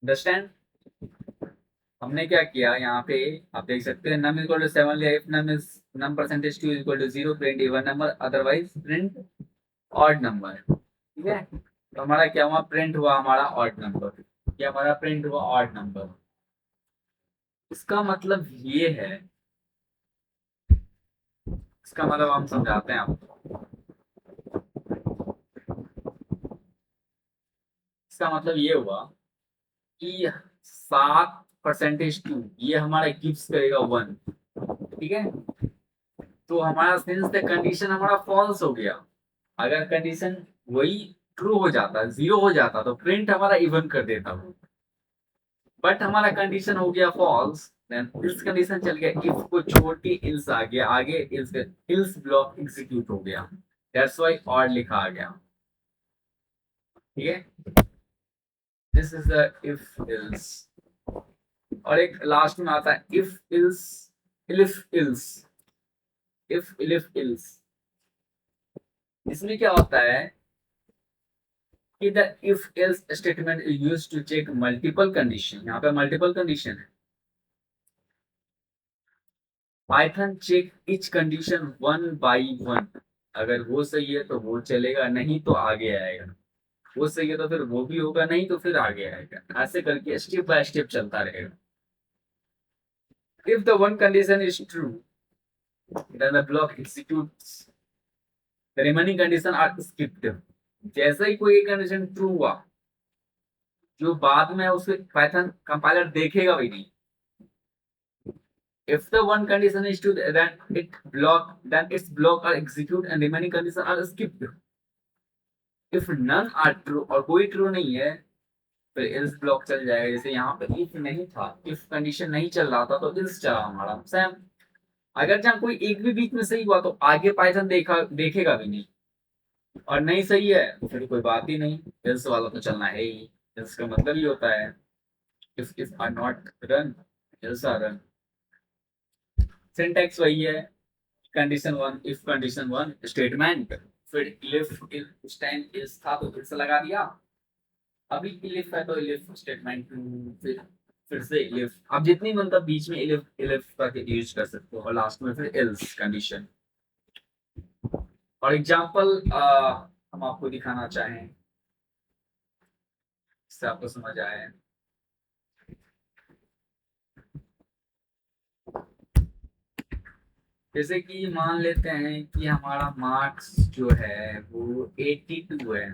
Understand. हमने क्या किया यहाँ पे, आप देख सकते हैं नम इक्वल टू 7 लिया, if num is num percentage 2 equal to 0 print even number otherwise print odd number. ठीक है, तो हमारा क्या हुआ, प्रिंट हुआ हमारा ऑड नंबर, क्या हमारा प्रिंट हुआ ऑड नंबर। इसका मतलब ये है, इसका मतलब हम समझाते हैं आपको। इसका मतलब ये हुआ कि 7% 2 ये हमारा गिव्स करेगा 1। ठीक है, तो हमारा सिंस द कंडीशन हमारा फॉल्स हो गया। अगर कंडीशन वही ट्रू हो जाता, 0 हो जाता, तो प्रिंट हमारा इवन कर देता वो। बट हमारा कंडीशन हो गया फॉल्स, देन इल्स कंडीशन चल गया, इफ को छोड़ के इल्स आ गया, आगे इल्स इल्स ब्लॉक एग्जीक्यूट हो गया। दैट्स व्हाई और लिखा आ गया। ठीक है, this is the if else. और एक लास्ट में आता है if else, if else, if else. इसमें क्या होता है कि the if else statement is used to check multiple condition. यहाँ पे मल्टीपल कंडीशन है। Python check each condition one by one. अगर वो सही है तो वो चलेगा, नहीं तो आगे आएगा। वो सही है तो फिर वो भी होगा, नहीं तो फिर आगे आएगा। ऐसे करके स्टेप बाय स्टेप चलता रहेगा। If the one condition is true then the block executes, the remaining condition are skipped. जैसे ही कोई एक कंडीशन ट्रू हुआ, जो बाद में उसे पाइथन कंपाइलर देखेगा भी नहीं। If the one condition is true, then its block are execute and remaining conditions are skipped. If none are true और कोई ट्रू नहीं है, फिर else ब्लॉक चल जाएगा। जैसे यहाँ पे if नहीं था, if कंडीशन नहीं चल रहा था, तो else चला हमारा सेम। अगर जहाँ कोई एक भी बीच में सही हुआ, तो आगे पाइथन देखेगा भी नहीं। और नहीं सही है तो फिर कोई बात ही नहीं, else वाला तो चलना है ही। else का मतलब ही होता है if are not run, else are run। Syntax वही है, condition one, if condition one statement, फिर इफ उस टाइम इल्स था तो फिर से लगा दिया, अभी इलिफ है तो इलिफ स्टेटमेंट, फिर से इलिफ। आप जितनी मतलब बीच में इलिफ इलिफ का यूज कर सकते हो, और लास्ट में फिर एल्स कंडीशन। और एग्जांपल हम आपको दिखाना चाहें, इससे आपको समझ आए। जैसे कि मान लेते हैं कि हमारा मार्क्स जो है वो 82 है।